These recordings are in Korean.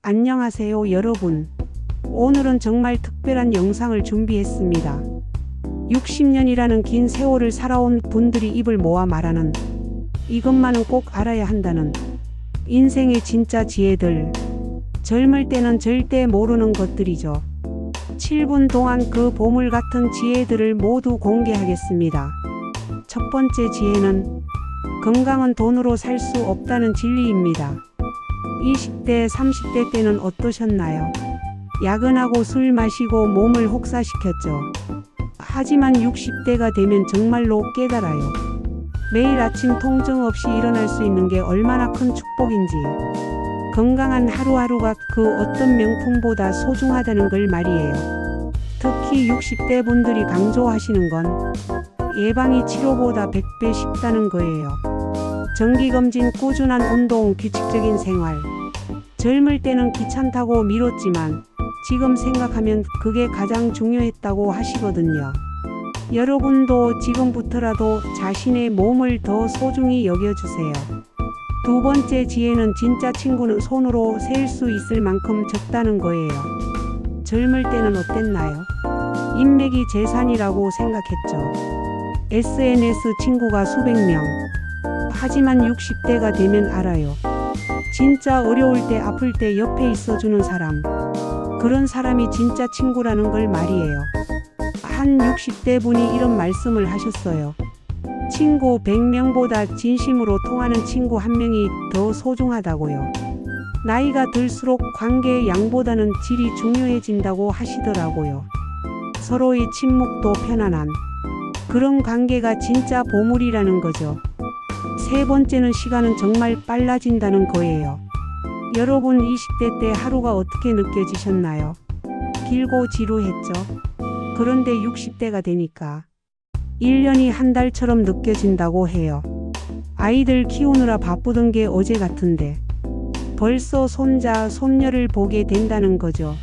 안녕하세요 여러분. 오늘은 정말 특별한 영상을 준비했습니다. 60년이라는 긴 세월을 살아온 분들이 입을 모아 말하는, 이것만은 꼭 알아야 한다는 인생의 진짜 지혜들. 젊을 때는 절대 모르는 것들이죠. 7분 동안 그 보물 같은 지혜들을 모두 공개하겠습니다. 첫 번째 지혜는 건강은 돈으로 살 수 없다는 진리입니다. 20대, 30대 때는 어떠셨나요? 야근하고 술 마시고 몸을 혹사시켰죠. 하지만 60대가 되면 정말로 깨달아요. 매일 아침 통증 없이 일어날 수 있는 게 얼마나 큰 축복인지, 건강한 하루하루가 그 어떤 명품보다 소중하다는 걸 말이에요. 특히 60대 분들이 강조하시는 건 예방이 치료보다 100배 쉽다는 거예요. 정기검진, 꾸준한 운동, 규칙적인 생활. 젊을 때는 귀찮다고 미뤘지만 지금 생각하면 그게 가장 중요했다고 하시거든요. 여러분도 지금부터라도 자신의 몸을 더 소중히 여겨주세요. 두 번째 지혜는 진짜 친구는 손으로 셀 수 있을 만큼 적다는 거예요. 젊을 때는 어땠나요? 인맥이 재산이라고 생각했죠. SNS 친구가 수백 명. 하지만 60대가 되면 알아요. 진짜 어려울 때, 아플 때 옆에 있어주는 사람. 그런 사람이 진짜 친구라는 걸 말이에요. 한 60대 분이 이런 말씀을 하셨어요. 친구 100명보다 진심으로 통하는 친구 한 명이 더 소중하다고요. 나이가 들수록 관계의 양보다는 질이 중요해진다고 하시더라고요. 서로의 침묵도 편안한 그런 관계가 진짜 보물이라는 거죠. 세 번째는 시간은 정말 빨라진다는 거예요. 여러분 20대 때 하루가 어떻게 느껴지셨나요? 길고 지루했죠? 그런데 60대가 되니까 1년이 한 달처럼 느껴진다고 해요. 아이들 키우느라 바쁘던 게 어제 같은데 벌써 손자, 손녀를 보게 된다는 거죠.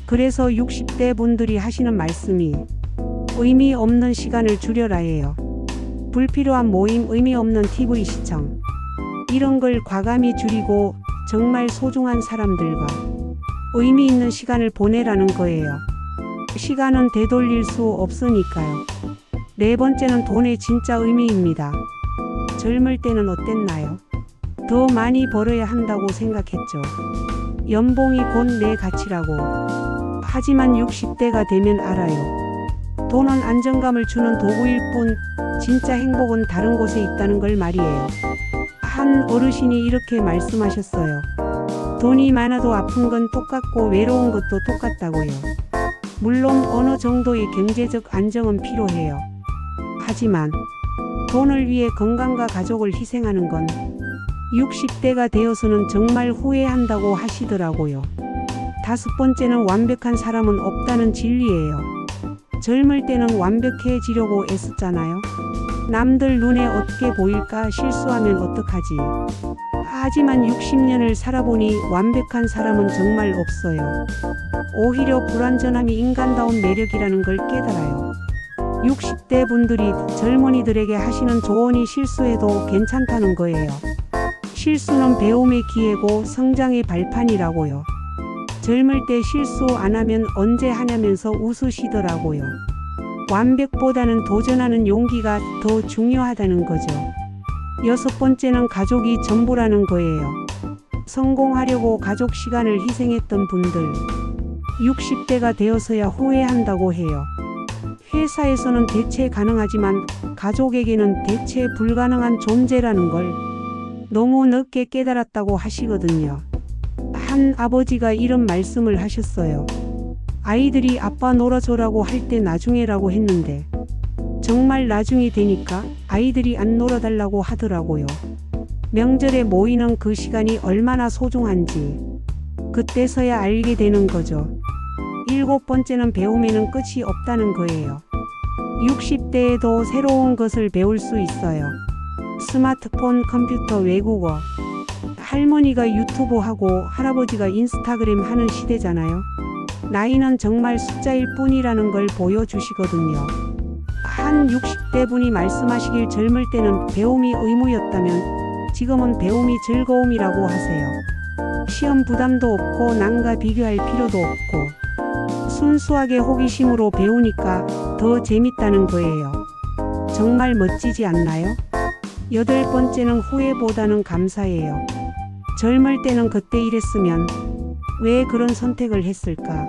그래서 60대 분들이 하시는 말씀이 의미 없는 시간을 줄여라 해요. 불필요한 모임, 의미 없는 TV 시청, 이런 걸 과감히 줄이고 정말 소중한 사람들과 의미 있는 시간을 보내라는 거예요. 시간은 되돌릴 수 없으니까요. 네 번째는 돈의 진짜 의미입니다. 젊을 때는 어땠나요? 더 많이 벌어야 한다고 생각했죠. 연봉이 곧 내 가치라고. 하지만 60대가 되면 알아요. 돈은 안정감을 주는 도구일 뿐 진짜 행복은 다른 곳에 있다는 걸 말이에요. 한 어르신이 이렇게 말씀하셨어요. 돈이 많아도 아픈 건 똑같고 외로운 것도 똑같다고요. 물론 어느 정도의 경제적 안정은 필요해요. 하지만 돈을 위해 건강과 가족을 희생하는 건 60대가 되어서는 정말 후회한다고 하시더라고요. 다섯 번째는 완벽한 사람은 없다는 진리예요. 젊을 때는 완벽해지려고 애썼잖아요. 남들 눈에 어떻게 보일까, 실수하면 어떡하지. 하지만 60년을 살아보니 완벽한 사람은 정말 없어요. 오히려 불완전함이 인간다운 매력이라는 걸 깨달아요. 60대 분들이 젊은이들에게 하시는 조언이 실수해도 괜찮다는 거예요. 실수는 배움의 기회고 성장의 발판이라고요. 젊을 때 실수 안 하면 언제 하냐면서 웃으시더라고요. 완벽보다는 도전하는 용기가 더 중요하다는 거죠. 여섯 번째는 가족이 전부라는 거예요. 성공하려고 가족 시간을 희생했던 분들, 60대가 되어서야 후회한다고 해요. 회사에서는 대체 가능하지만 가족에게는 대체 불가능한 존재라는 걸 너무 늦게 깨달았다고 하시거든요. 한 아버지가 이런 말씀을 하셨어요. 아이들이 아빠 놀아줘라고 할 때 나중에라고 했는데 정말 나중이 되니까 아이들이 안 놀아달라고 하더라고요. 명절에 모이는 그 시간이 얼마나 소중한지 그때서야 알게 되는 거죠. 일곱 번째는 배움에는 끝이 없다는 거예요. 60대에도 새로운 것을 배울 수 있어요. 스마트폰, 컴퓨터, 외국어. 할머니가 유튜브 하고 할아버지가 인스타그램 하는 시대잖아요. 나이는 정말 숫자일 뿐이라는 걸 보여주시거든요. 한 60대 분이 말씀하시길 젊을 때는 배움이 의무였다면 지금은 배움이 즐거움이라고 하세요. 시험 부담도 없고 남과 비교할 필요도 없고 순수하게 호기심으로 배우니까 더 재밌다는 거예요. 정말 멋지지 않나요? 8번째는 후회보다는 감사예요. 젊을 때는 그때 이랬으면 왜 그런 선택을 했을까?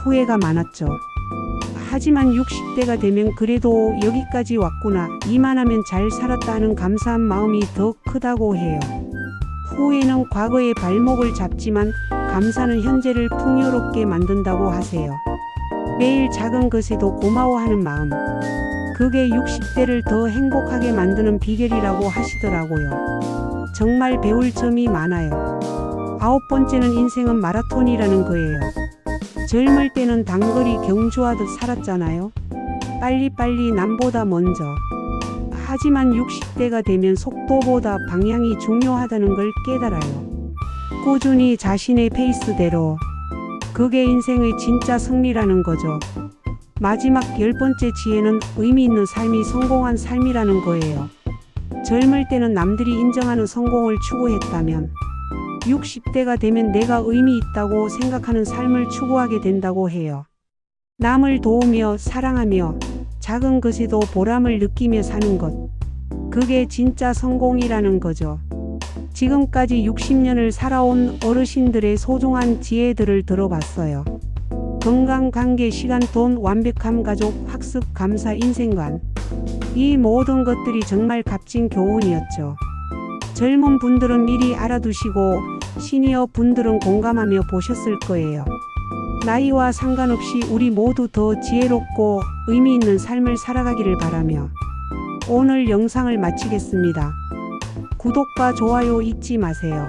후회가 많았죠. 하지만 60대가 되면 그래도 여기까지 왔구나, 이만하면 잘 살았다 하는 감사한 마음이 더 크다고 해요. 후회는 과거의 발목을 잡지만 감사는 현재를 풍요롭게 만든다고 하세요. 매일 작은 것에도 고마워하는 마음. 그게 60대를 더 행복하게 만드는 비결이라고 하시더라고요. 정말 배울 점이 많아요. 9번째는 인생은 마라톤이라는 거예요. 젊을 때는 단거리 경주하듯 살았잖아요. 빨리빨리 남보다 먼저. 하지만 60대가 되면 속도보다 방향이 중요하다는 걸 깨달아요. 꾸준히 자신의 페이스대로. 그게 인생의 진짜 승리라는 거죠. 마지막 10번째 지혜는 의미 있는 삶이 성공한 삶이라는 거예요. 젊을 때는 남들이 인정하는 성공을 추구했다면 60대가 되면 내가 의미 있다고 생각하는 삶을 추구하게 된다고 해요. 남을 도우며 사랑하며 작은 것에도 보람을 느끼며 사는 것. 그게 진짜 성공이라는 거죠. 지금까지 60년을 살아온 어르신들의 소중한 지혜들을 들어봤어요. 건강, 관계, 시간, 돈, 완벽함, 가족, 학습, 감사, 인생관. 이 모든 것들이 정말 값진 교훈이었죠. 젊은 분들은 미리 알아두시고 시니어 분들은 공감하며 보셨을 거예요. 나이와 상관없이 우리 모두 더 지혜롭고 의미 있는 삶을 살아가기를 바라며 오늘 영상을 마치겠습니다. 구독과 좋아요 잊지 마세요.